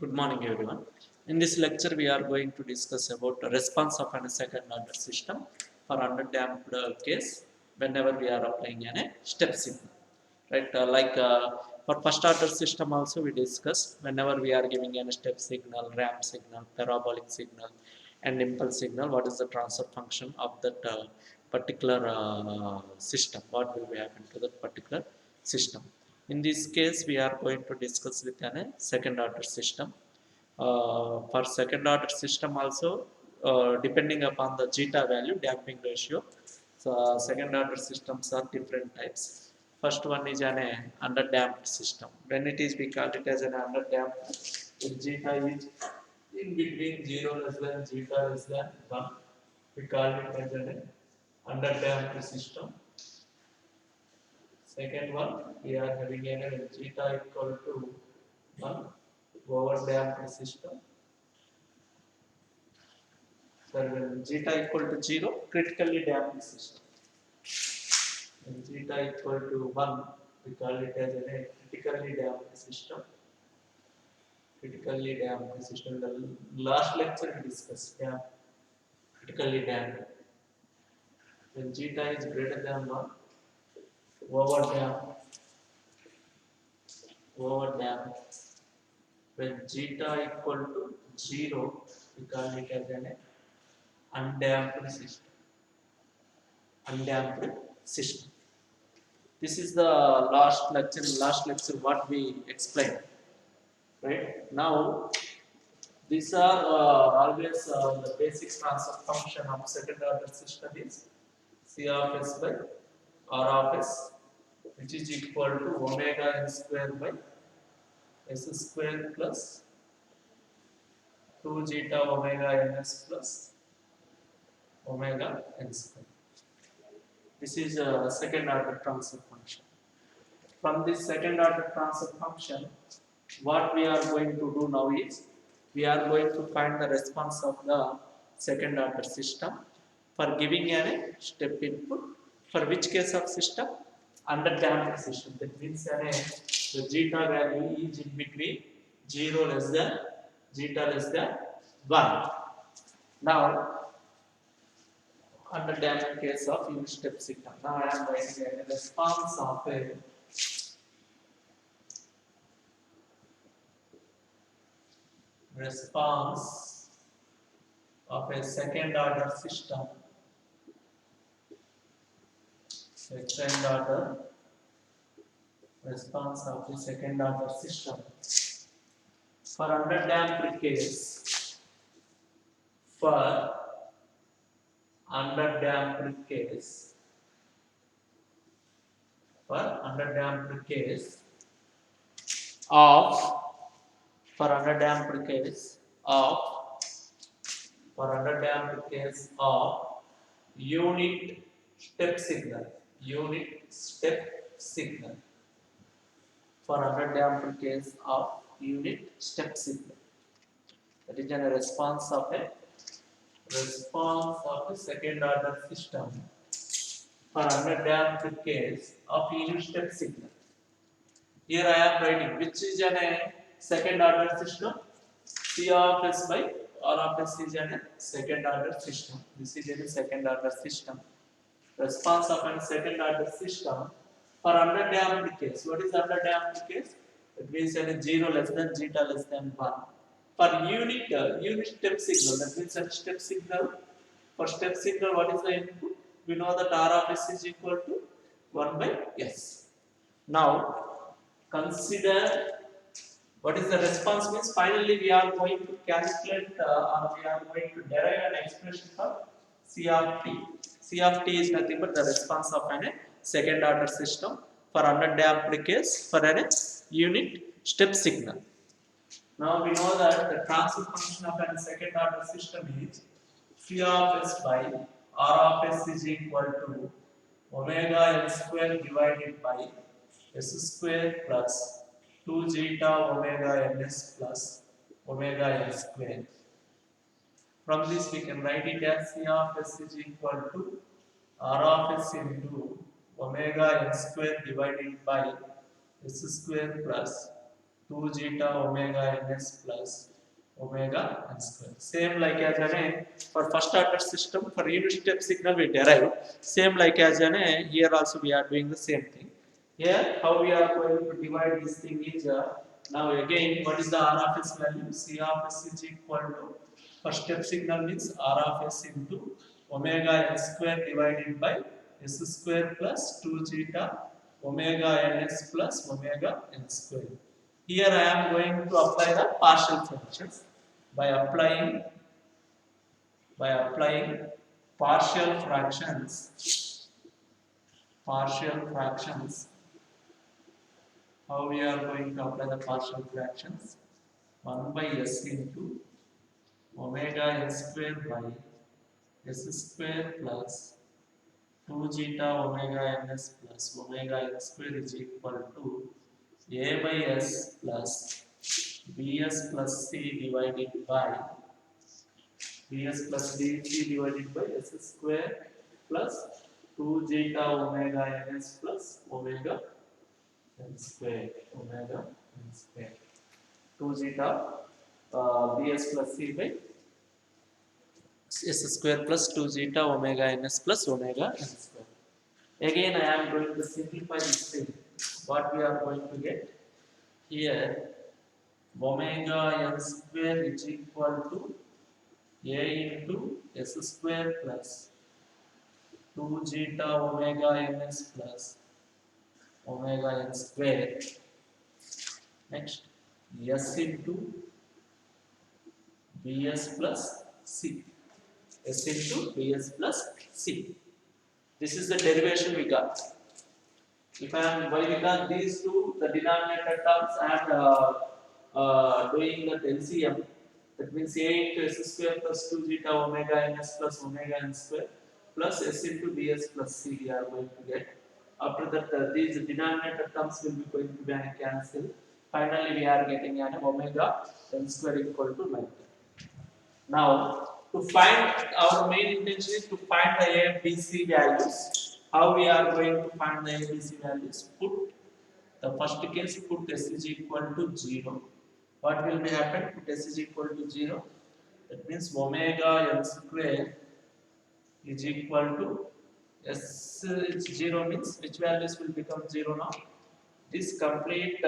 Good morning, everyone. In this lecture, we are going to discuss about the response of a second order system for underdamped case whenever we are applying a step signal. Right? For first order system, also we discussed whenever we are giving a step signal, ramp signal, parabolic signal, and impulse signal, what is the transfer function of that particular system? What will be happen to that particular system? In this case, we are going to discuss with a second order system. For second order system also, depending upon the zeta value, damping ratio. So second order systems are different types. First one is an underdamped system. When it is, we call it as an underdamped. If zeta is in between 0 less than zeta less than 1, we call it as an underdamped system. Second one, we are having a zeta equal to 1 overdamped system. Third one, zeta equal to 0, critically damped system. When zeta equal to 1, we call it as a critically damped system. Critically damped system. The last lecture we discussed critically damped. When zeta is greater than 1, overdamped. Overdamped. When zeta equal to 0, we call it as an undamped system. Undamped system. This is the last lecture. Last lecture, what we explained. Right now, these are always the basic transfer function of second order system is C of s by R of s, which is equal to omega n square by s square plus 2 zeta omega ns plus omega n square. This is a second order transfer function. From this second order transfer function, what we are going to do now is we are going to find the response of the second order system for giving a step input. For which case of system? Underdamped system. That means the zeta value is in between 0 less than zeta less than 1. Now, underdamped case of unit step signal. Now I am writing a response of a response of a second order system. Second order response of the second order system. For underdamped case, for underdamped case, for underdamped case of for underdamped case of for underdamped case of unit step signal. Unit step signal. For underdamped case of unit step signal. That is a response of a second order system for underdamped case of unit step signal. Here I am writing which is a second order system. C of s by R of s is a second order system. This is a second order system. Response of a second order system for underdamped case. What is underdamped case? It means 0 less than zeta less than 1. For unit step signal, that means a step signal. For step signal, what is the input? We know that R of s is equal to 1 by s. Now, consider what is the response means. Finally, we are going to calculate or we are going to derive an expression for C of t. C of t is nothing but the response of a second order system for underdamped case for a unit step signal. Now we know that the transfer function of a second order system is C of s by R of s is equal to omega n square divided by s square plus 2 zeta omega ns plus omega n square. From this we can write it as C of s is equal to R of s into omega n square divided by s square plus 2 zeta omega ns plus omega n square. Same like as an for first order system, for unit step signal we derive. Same like as an here also we are doing the same thing. Here how we are going to divide this thing is now again what is the R of s value? C of s is equal to first step signal means R of s into omega n square divided by s square plus 2 zeta omega ns plus omega n square. Here I am going to apply the partial fractions by applying partial fractions. How we are going to apply the partial fractions? 1 by s into omega n square by s square plus 2 zeta omega ns plus omega n square is equal to a by s plus bs plus c divided by bs plus dc divided by s square plus 2 zeta omega ns plus omega n square omega n square 2 zeta bs plus c by s square plus 2 zeta omega ns plus omega n square. Again I am going to simplify this thing. What we are going to get here, omega n square is equal to a into s square plus 2 zeta omega ns plus omega n square. Next, s into bs plus c. S into bs plus c. This is the derivation we got. If I am why we got these two, the denominator terms and doing the LCM, that means a into s square plus 2 zeta omega ns plus omega n square plus s into bs plus c we are going to get. After that, these denominator terms will be going to be cancelled. Finally, we are getting an omega n square equal to 90. Now, to find our main intention is to find the A and B C values. How we are going to find the A and B C values? Put the first case, put S is equal to 0. What will be happen? Put S is equal to 0. That means omega n square is equal to S is 0 means which values will become 0 now? This complete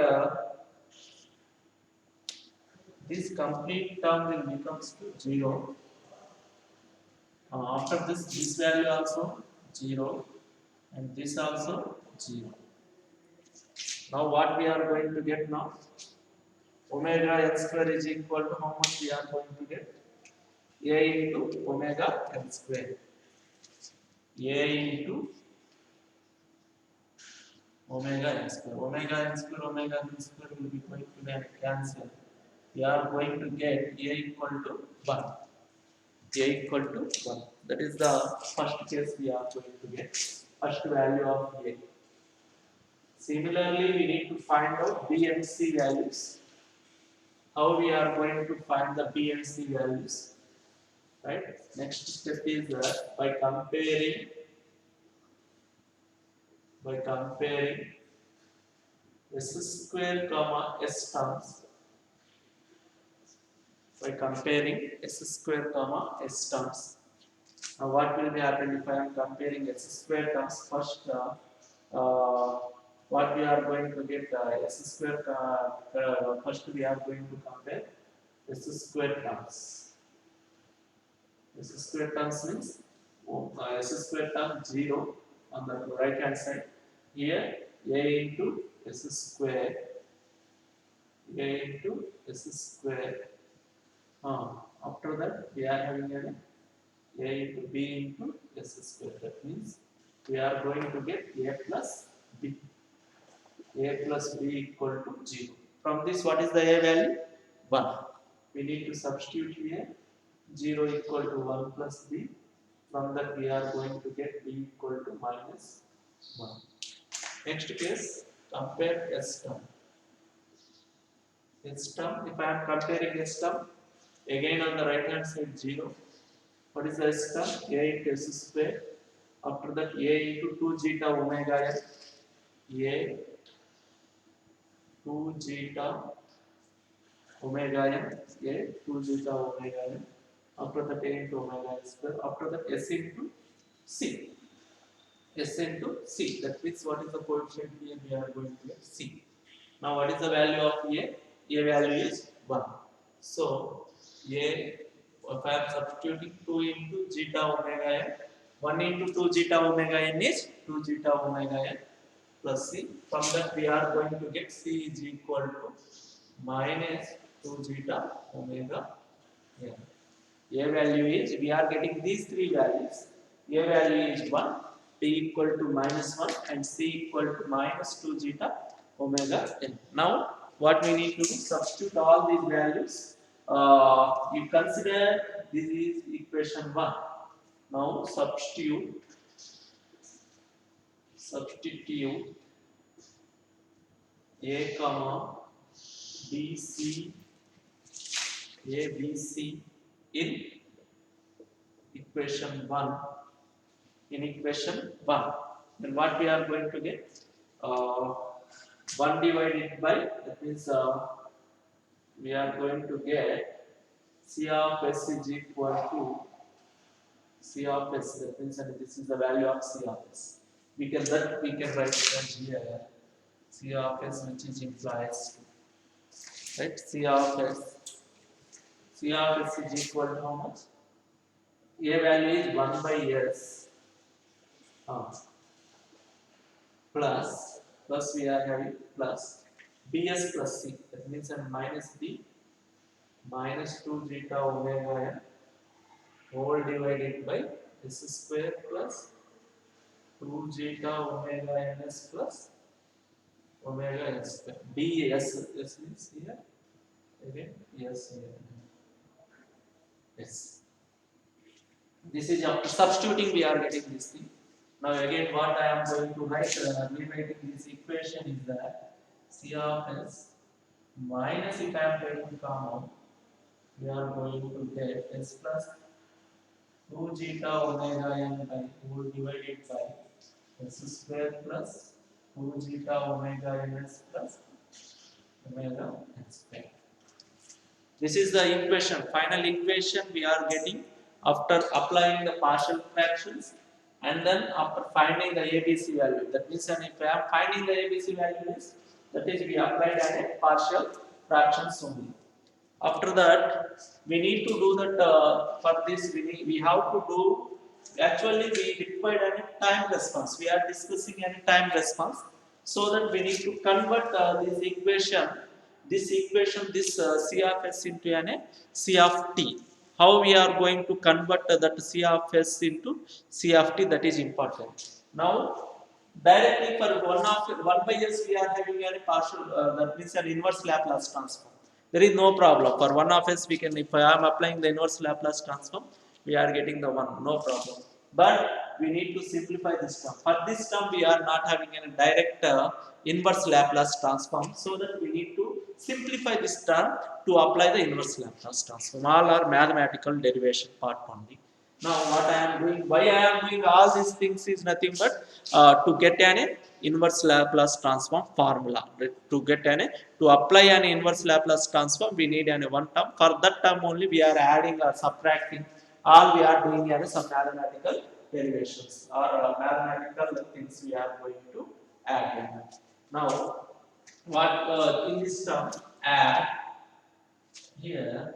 term will becomes to 0. After this value also 0 and this also 0. Now what we are going to get now? Omega n square is equal to how much we are going to get? A into omega n square. A into omega n square. Omega n square, omega n square will be going to get cancelled. We are going to get A equal to 1. A equal to 1. That is the first case we are going to get. First value of A. Similarly, we need to find out B and C values. How we are going to find the B and C values? Right? Next step is by comparing S square comma S terms. By comparing S square comma S terms. Now what will be happen if I am comparing S square terms first? What we are going to get S square first we are going to compare S square terms. S square terms means S square term 0 on the right hand side. Here A into S square. A into S square. After that we are having an A into B into S square. That means we are going to get A plus B. A plus B equal to 0. From this, what is the A value? 1. We need to substitute here 0 equal to 1 plus B. From that, we are going to get B equal to minus 1. Next case, compare S term. S term, if I am comparing S term, again on the right hand side 0. What is the S term? A into S square. After that, A into 2 zeta omega n. A 2 zeta omega n a 2 zeta omega n. After that a into omega n square. After that s into c. S into c. That means what is the coefficient here? We are going to get c. Now what is the value of a? A value is 1. So a, if I am substituting 2 into zeta omega n, 1 into 2 zeta omega n is 2 zeta omega n plus c. From that we are going to get c is equal to minus 2 zeta omega n. A value is, we are getting these three values. A value is 1, B equal to minus 1 and C equal to minus 2 zeta omega n. Now what we need to do, substitute all these values. You consider this is equation 1. Now substitute A comma B C A B C in equation 1. In equation 1, then what we are going to get? 1 divided by, that means we are going to get C of S is equal to C of S. That means this is the value of C of S. We can write it here. C of S, which is implies, right? C of S is equal to how much? A value is 1 by S. Plus we are having plus bs plus c, that means minus b minus 2 zeta omega n whole divided by s square plus 2 zeta omega ns plus omega n square. Ds means here again yes here. Yes, this is after substituting we are getting this thing. Now again what I am going to write, rewriting this equation is that C of S minus, if I am taking common, we are going to get S plus 2 zeta omega n by whole divided by S square plus 2 zeta omega ns plus omega n square. This is the equation, final equation we are getting after applying the partial fractions. And then after finding the ABC value, that means if I am finding the ABC value is, that is we applied a partial fractions only. After that we need to do that, for this we have to do, actually we required a time response. We are discussing a time response, so that we need to convert this equation, this C of S into a C of t. How we are going to convert that C of S into C of t, that is important. Now directly for 1 by S we are having a partial, that means an inverse Laplace transform. There is no problem. For 1 of S we can, if I am applying the inverse Laplace transform, we are getting the 1, no problem. But we need to simplify this term. For this term we are not having a direct inverse Laplace transform, so that we need to simplify this term to apply the inverse Laplace transform. All are mathematical derivation part only. Now what I am doing, why I am doing all these things is nothing but to get an inverse Laplace transform formula. To get to apply an inverse Laplace transform, we need one term. For that term only we are adding or subtracting. All we are doing some mathematical derivations or mathematical things we are going to add in. Now what in this term, add here,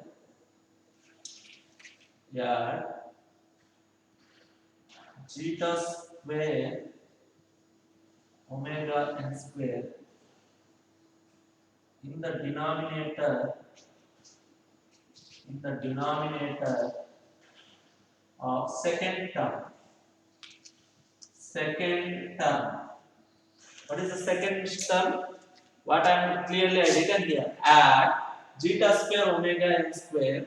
zeta square omega n square in the denominator of second term. What is the second term? What I am clearly written here, add zeta square omega n square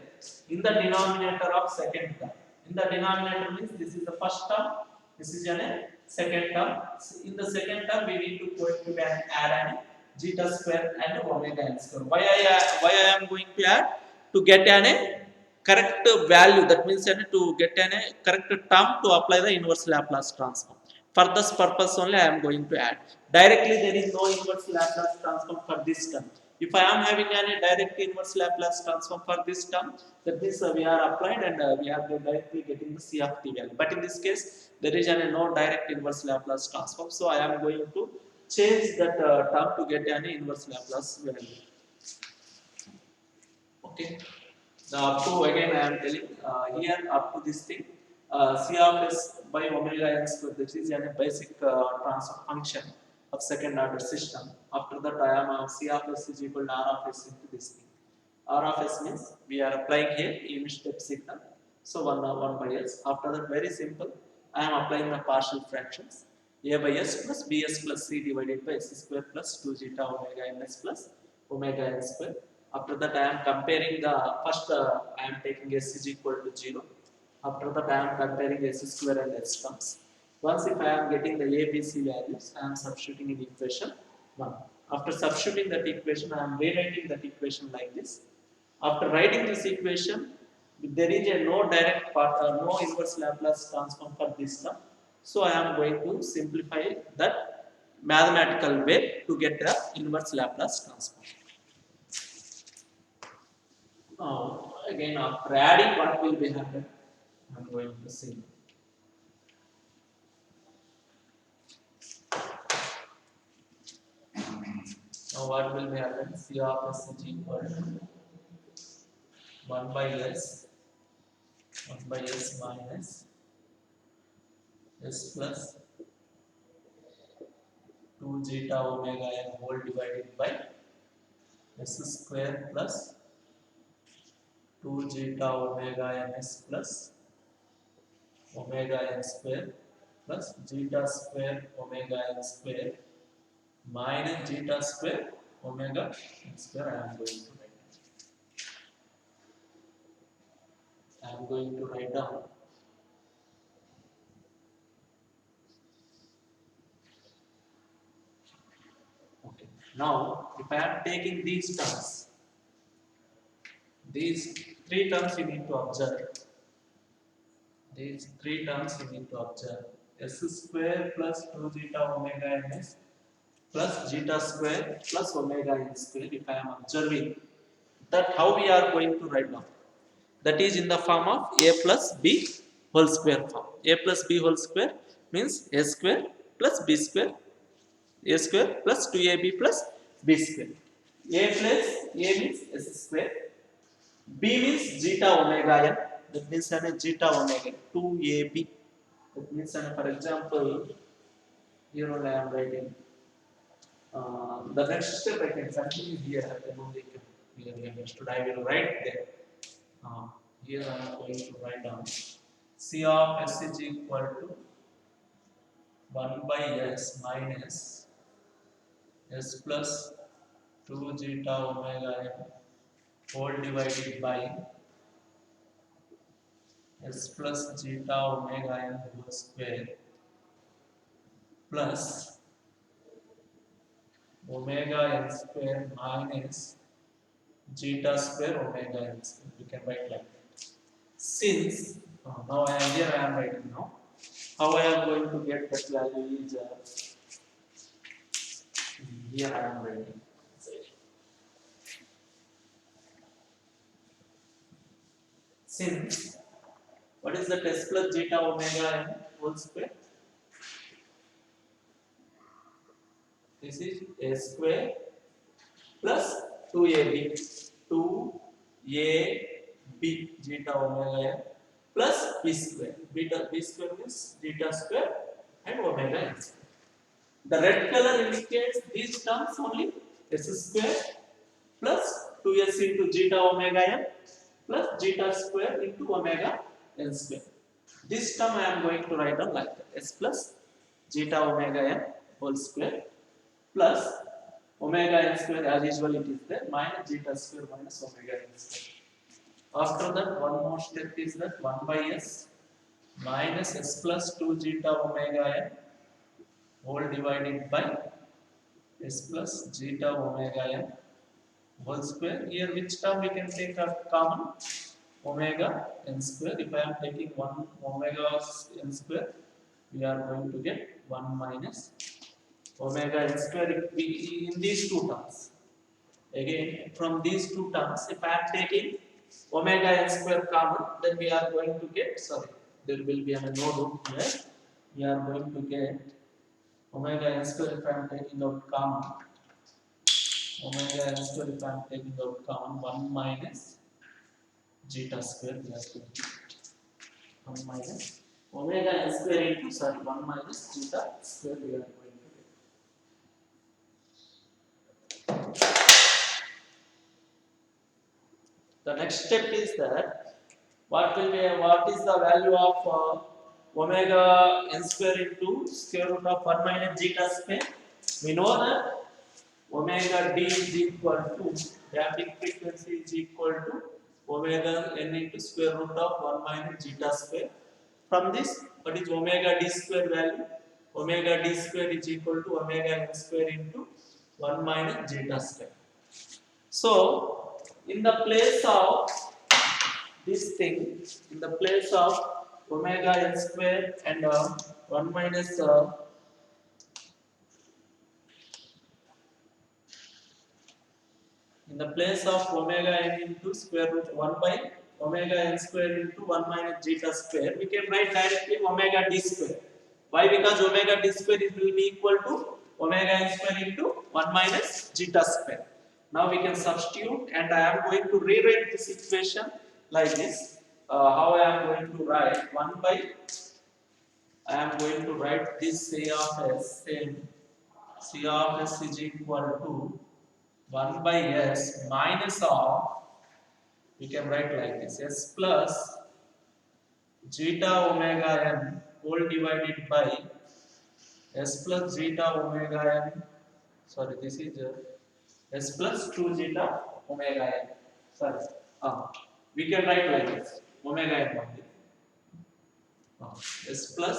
in the denominator of second term. In the denominator means this is the first term, this is a second term. In the second term we need to add an zeta square and omega n square. Why I am going to add? To get a correct value, that means to get a correct term to apply the inverse Laplace transform. For this purpose only I am going to add. Directly there is no inverse Laplace transform for this term. If I am having any direct inverse Laplace transform for this term, that means we are applied and we are directly getting the C of t value. But in this case, there is no direct inverse Laplace transform. So I am going to change that term to get any inverse Laplace value. Okay. Up to again I am telling here up to this thing C of s by omega n square, this is a basic transfer function of second order system. After that I am C of s is equal to R of s into this thing. R of s means we are applying here unit step signal. So 1 by s. After that very simple, I am applying the partial fractions. A by s plus bs plus c divided by s square plus 2 zeta omega ns plus omega n square. After that I am comparing the first I am taking s is equal to 0. After that I am comparing s square and s terms. Once if I am getting the a, b, c values, I am substituting in equation 1. After substituting that equation, I am rewriting that equation like this. After writing this equation, there is a no direct part, no inverse Laplace transform for this term. So I am going to simplify that mathematical way to get the inverse Laplace transform. Again, after adding, what will be happen? I am going to see. Now what will be happen? C of s is equal to 1 by s minus s plus 2 zeta omega n whole divided by s square plus 2 zeta omega ns plus omega n square plus zeta square omega n square minus zeta square omega n square. I am going to write down. Okay. Now, if I am taking these terms, these three terms you need to observe. These three terms you need to observe. S square plus 2 zeta omega ns plus zeta square plus omega n square. If I am observing that, how we are going to write down? That is in the form of a plus b whole square form. A plus b whole square means a square plus b square, a square plus 2ab plus b square. A plus a means s square, b means zeta omega n, that means zeta omega 2ab. That means for example, here only I am writing. The next step I can continue here. I can only clearly understood. I will write there. Here I am going to write down C of s is equal to 1 by s minus s plus 2 zeta omega n whole divided by s plus zeta omega n whole square plus omega n square minus zeta square omega n square. We can write like that. Since now I am here, I am writing now. How I am going to get that value is here I am writing. Since what is the s plus zeta omega n whole square? This is a square plus 2ab, 2ab zeta omega n plus b square. B square means zeta square and omega n square. The red color indicates these terms only, s square plus 2s into zeta omega n plus zeta square into omega n square. This term I am going to write down like that, s plus zeta omega n whole square plus omega n square, as usual it is there, minus zeta square minus omega n square. After that, one more step is that 1 by s minus s plus 2 zeta omega n whole divided by s plus zeta omega n whole square. Here which term we can take as common? Omega n square. If I am taking 1 omega n square, we are going to get 1 minus omega n square in these two terms. Again, from these two terms, if I am taking omega n square common, then we are going to get, sorry, there will be a no root here. We are going to get omega n square if I am taking out common. Omega n square if I am taking out common, 1 minus zeta square, we are going to get 1 minus omega n square into, sorry, 1 minus zeta square we are going to get. The next step is that what is the value of omega n square into square root of 1 minus zeta square? We know that omega d is equal to damping frequency is equal to omega n into square root of 1 minus zeta square. From this, what is omega d square value? Omega d square is equal to omega n square into 1 minus zeta square. So, in the place of this thing, in the place of omega n square and 1 minus in the place of omega n into square root 1 by omega n square into 1 minus zeta square, we can write directly omega d square. Why? Because omega d square will be equal to omega n square into 1 minus zeta square. Now we can substitute, and I am going to rewrite this equation like this. How I am going to write 1 by, I am going to write this C of s, same C of s is equal to 1 by s minus of, we can write like this, s plus zeta omega n whole divided by s plus zeta omega n, sorry, this is s plus 2 zeta omega n, sorry, we can write like this, omega n only, s plus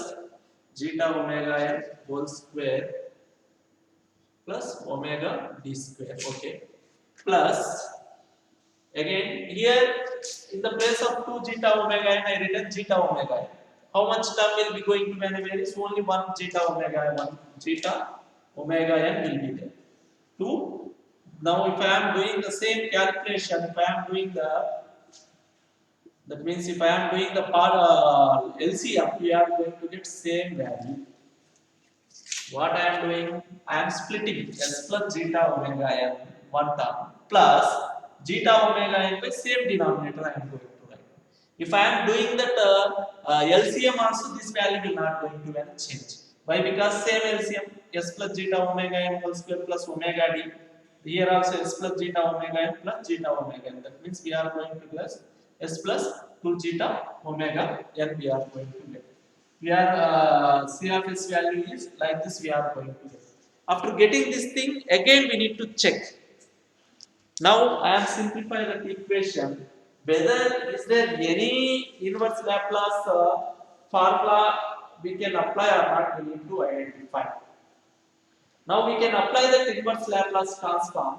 zeta omega n whole square plus omega d square, okay, plus again here in the place of 2 zeta omega n I written zeta omega n. How much term will be going to be there is only 1 zeta omega n, 1 zeta omega n will be there. 2, now if I am doing the same calculation, if I am doing the, that means if I am doing the LCM, we are going to get same value. What I am doing, I am splitting s plus zeta omega n one term plus zeta omega n by same denominator I am going to write. If I am doing that LCM also, this value will not going to change. Why? Because same LCM, s plus zeta omega n whole square plus omega d. Here also s plus zeta omega n plus zeta omega n. That means we are going to plus s plus 2 zeta omega n we are going to get. We are C of s value is like this we are going to get. After getting this thing, again we need to check. Now I am simplifying the equation. Whether is there any inverse Laplace formula we can apply or not, we need to identify. Now we can apply that inverse Laplace transform.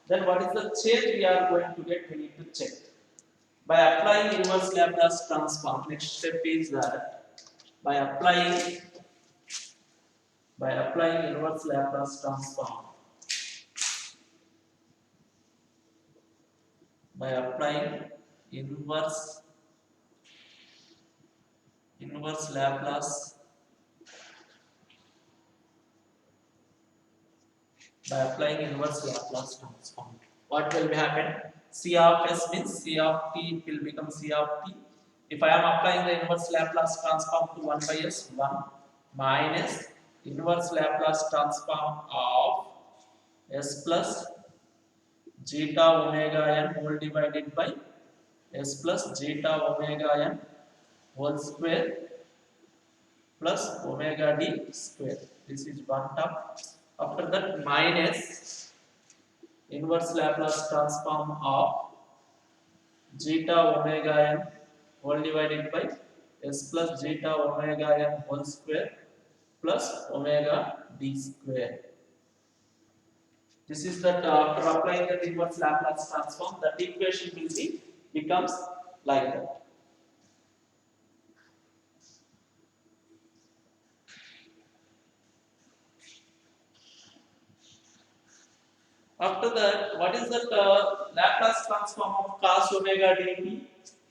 Then what is the change we are going to get? We need to check. By applying inverse Laplace transform, next step is that by applying inverse Laplace transform, by applying inverse Laplace, by applying inverse Laplace transform, what will happen? C of s means C of t will become C of t. If I am applying the inverse Laplace transform to 1 by s, 1 minus inverse Laplace transform of s plus zeta omega n whole divided by s plus zeta omega n whole square plus omega d square. This is one term. After that, minus inverse Laplace transform of zeta omega n whole divided by s plus zeta omega n whole square plus omega d square. This is that after applying the inverse Laplace transform, that equation will be becomes like that. After that, what is that Laplace transform of cos omega dt?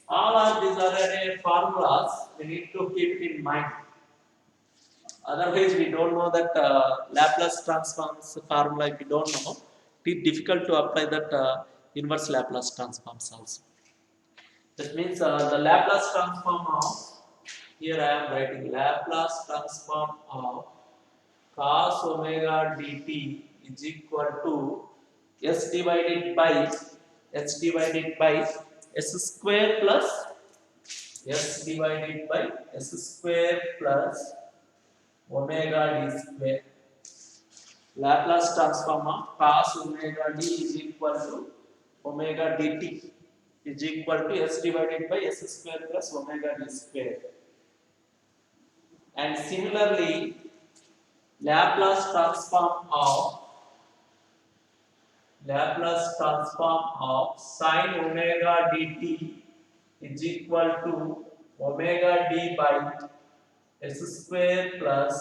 All of these are formulas we need to keep in mind. Otherwise, we don't know that Laplace transforms formula. If we don't know, it is difficult to apply that inverse Laplace transforms also. That means the Laplace transform of, here I am writing Laplace transform of cos omega dt is equal to s divided by s square plus s divided by s square plus omega d square. Laplace transform of cos omega d is equal to omega dt is equal to s divided by s square plus omega d square. And similarly, Laplace transform of sin omega dt is equal to omega d by s square plus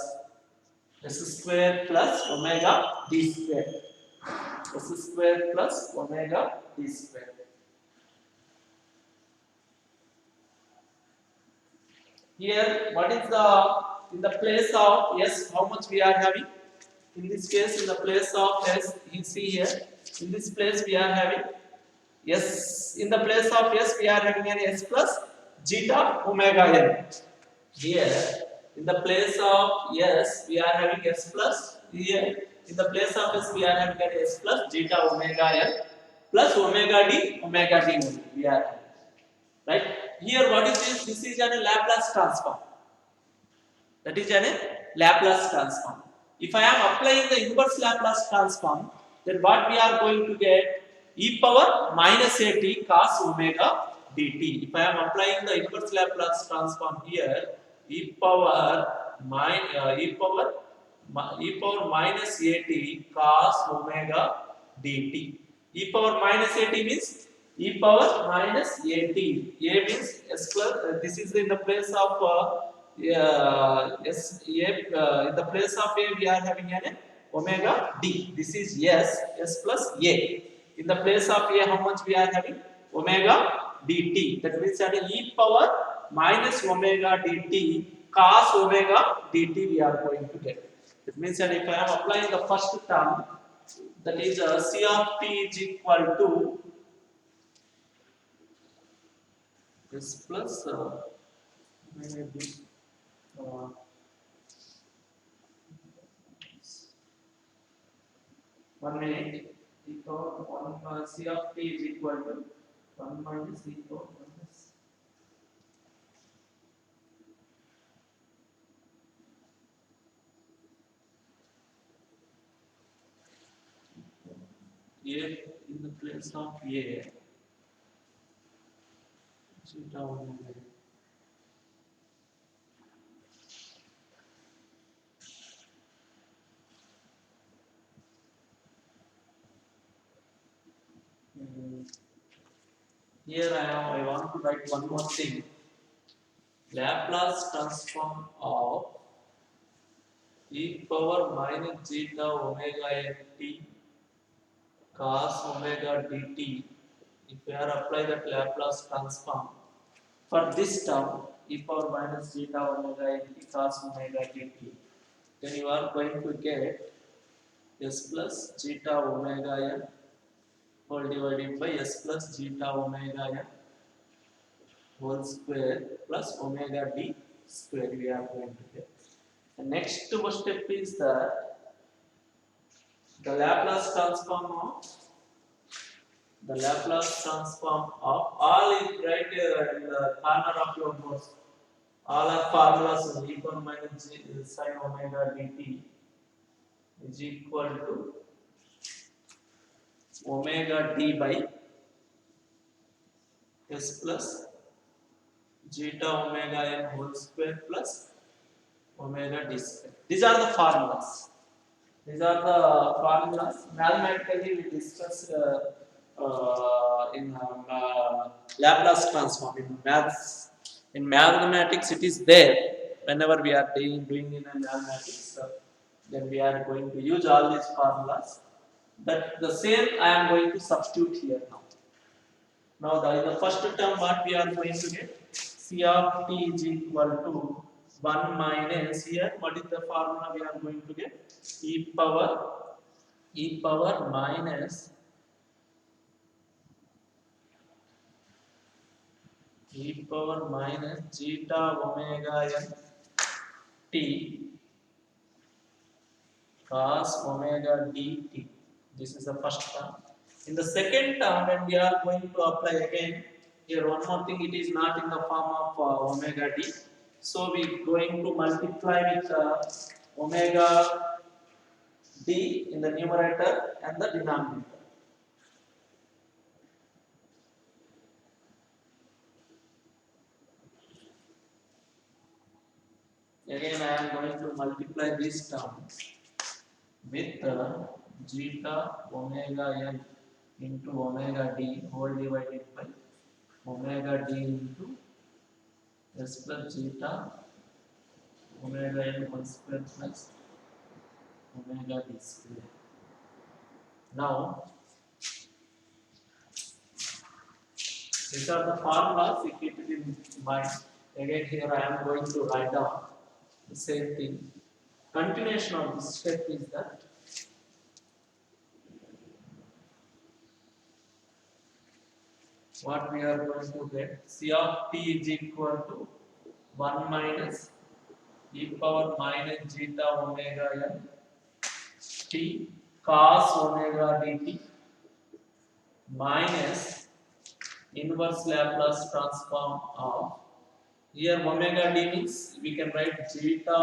omega d square. S square plus omega d square. Here, what is the in the place of s? How much we are having? In this case, in the place of s, you see here. In this place, we are having s. In the place of s, we are having an s plus zeta omega n. Here, in the place of s, we are having s plus. Here, in the place of s, we are having an s plus zeta omega n plus omega d only. We are having. Right? Here, what is this? This is a Laplace transform. That is a Laplace transform. If I am applying the inverse Laplace transform, then what we are going to get? E power minus at cos omega dt. If I am applying the inverse Laplace transform here, e power minus at cos omega dt. E power minus at means e power minus at. A means s plus. This is in the place of yes, in the place of a we are having an omega d. This is s plus a. In the place of a, how much we are having? Omega dt. That means that e power minus omega dt cos omega dt we are going to get. That means that if I am applying the first term, that is c of t is equal to s plus maybe. Uh, 1 minute, e power 1 c of t is equal to 1 minus e power minus a in the place of a zeta omega. Here I want to write one more thing. Laplace transform of e power minus zeta omega n t cos omega dt. If we are apply that Laplace transform for this term e power minus zeta omega n t cos omega dt, then you are going to get s plus zeta omega n whole divided by s plus zeta omega n whole square plus omega d square we are going to get. The next step is the Laplace transform of all is right in the corner of your notes. All are formulas of e power minus sin omega dt is equal to omega d by s plus zeta omega n whole square plus omega d square. These are the formulas. Mathematically, we discuss in Laplace transform. In mathematics, it is there. Whenever we are doing in mathematics, then we are going to use all these formulas. That the same I am going to substitute here now. Now in the first term what we are going to get? C of t is equal to 1 minus here. What is the formula we are going to get? E power minus zeta omega n t cos omega dt. This is the first term. In the second term, when we are going to apply again, here one more thing, it is not in the form of omega d. So we going to multiply with omega d in the numerator and the denominator. Again, I am going to multiply this term with zeta omega n into omega d whole divided by omega d into s plus zeta omega n whole square plus omega d square. Now, these are the formulas. You keep it in mind. Again, here I am going to write down the same thing. Continuation of this step is that what we are going to get, C of t is equal to 1 minus e power minus zeta omega n t cos omega dt minus inverse Laplace transform of, here omega d means we can write zeta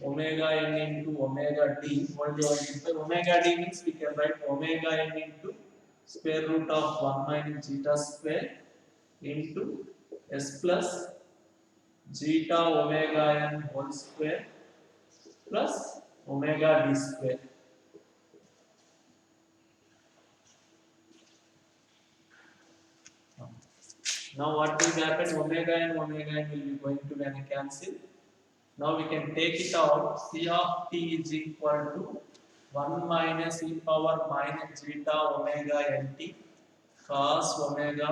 omega n into omega d whole divided by omega d means we can write omega n into square root of 1 minus zeta square into s plus zeta omega n whole square plus omega d square. Now what will happen? Omega n will be going to be cancel. Now we can take it out. C of t is equal to 1 minus e power minus zeta omega nt cos omega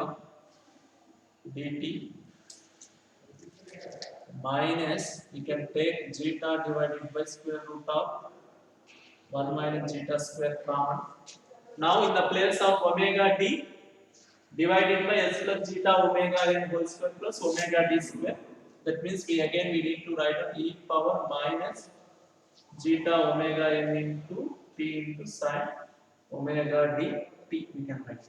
dt minus, we can take zeta divided by square root of 1 minus zeta square common. Now in the place of omega d divided by s plus zeta omega n whole square plus omega d square. That means we need to write e power minus zeta omega n into t into sin omega d t we can write.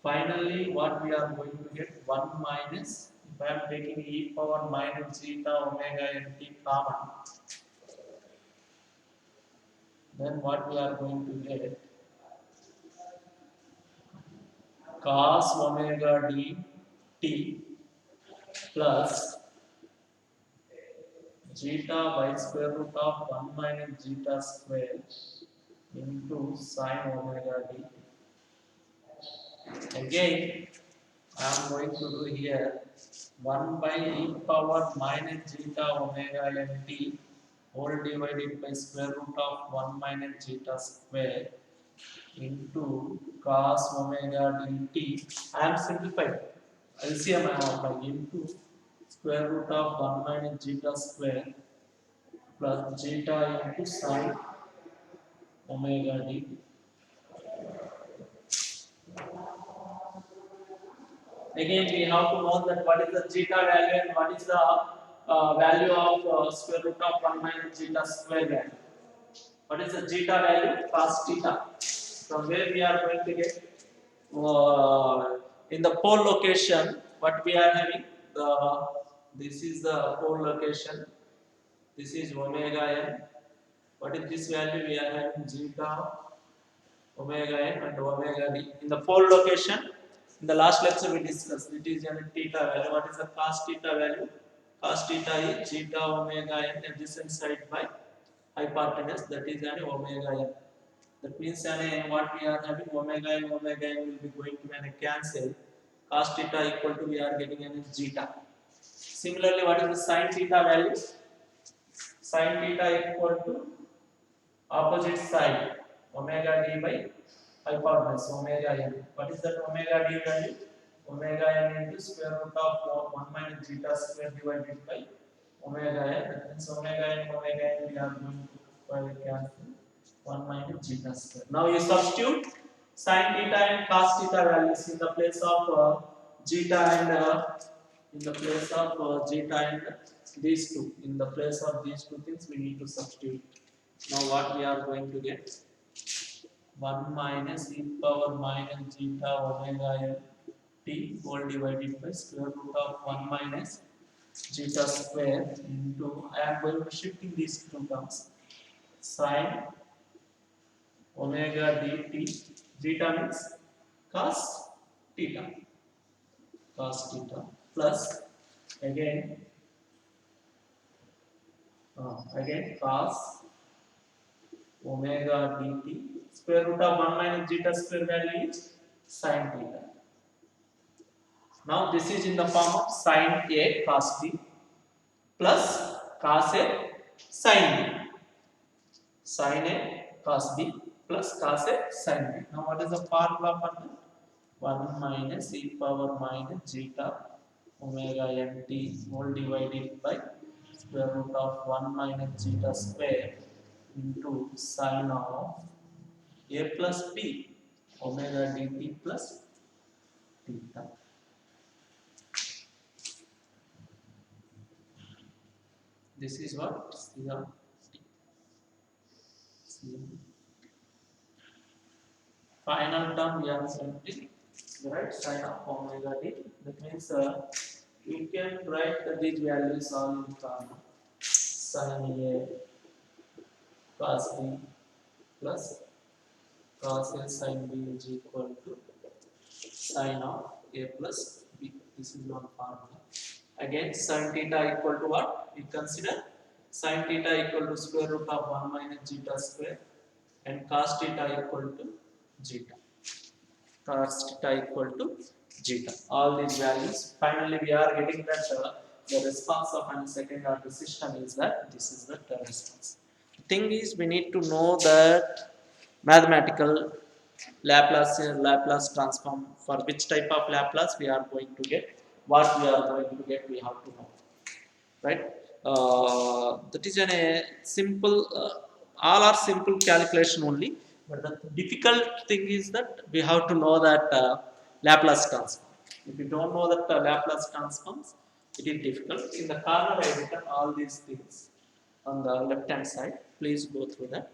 Finally, what we are going to get 1 minus, if I am taking e power minus zeta omega n t common, then what we are going to get cos omega d t plus zeta by square root of 1 minus zeta square into sin omega d. Again, I am going to do here 1 by e power minus zeta omega n t whole divided by square root of 1 minus zeta square into cos omega dt. I am simplified. LCM I am applying into square root of 1 minus zeta square plus zeta into sin omega dt. Again, we have to know that what is the zeta value and what is the value of square root of 1 minus zeta square value. What is the zeta value? Cos theta. From where we are going to get in the pole location, what we are having, this is the pole location, this is omega n. What is this value? We are having zeta omega n and omega d. In the pole location, in the last lecture we discussed, it is a theta value. What is the cos theta value? Cos theta is zeta omega n adjacent side by hypotenuse, that is an omega n. That means what we are having, omega n will be going to be cancel. Cos theta equal to we are getting an zeta. Similarly, what is the sin theta value? Sin theta equal to opposite side omega d by hypotenuse omega n. What is that omega d value? Omega n into square root of 1 minus zeta square divided by omega n. That means omega n we are going to cancel 1 minus zeta square. Now you substitute sin theta and cos theta values in the place of zeta and in the place of zeta and these two. In the place of these two things we need to substitute. Now what we are going to get? 1 minus e power minus zeta omega n t whole divided by square root of 1 minus zeta square into, I am going to shifting these two terms, sin omega dt, zeta means cos theta, plus again cos omega dt, square root of 1 minus zeta square value is sin theta. Now this is in the form of sin a cos b plus cos a sin b. Sin a cos b plus cos a sin b. Now what is the formula for that? 1 minus e power minus zeta omega nt whole divided by square root of 1 minus zeta square into sin of a plus b omega dt plus theta. This is what CR. Final term we are simply right sin of omega d. That means you can write these values all in term sin a cos b plus cos a sin b is equal to sin of a plus b. This is one formula. Again sin theta equal to what? We consider sin theta equal to square root of 1 minus zeta square and cos theta equal to zeta. Cos theta equal to zeta. All these values. Finally, we are getting that the response of a second order system is that this is the response. The thing is, we need to know that mathematical Laplace transform, for which type of Laplace we are going to get, what we are going to get, we have to know, right? That is a simple, all are simple calculation only, but the difficult thing is that we have to know that Laplace transform. If you don't know that Laplace transforms, it is difficult. In the corner I written all these things on the left hand side. Please go through that.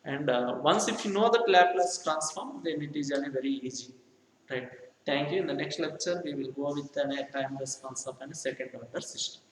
And once if you know that Laplace transform, then it is very easy, right? Thank you. In the next lecture, we will go with a time response of a second order system.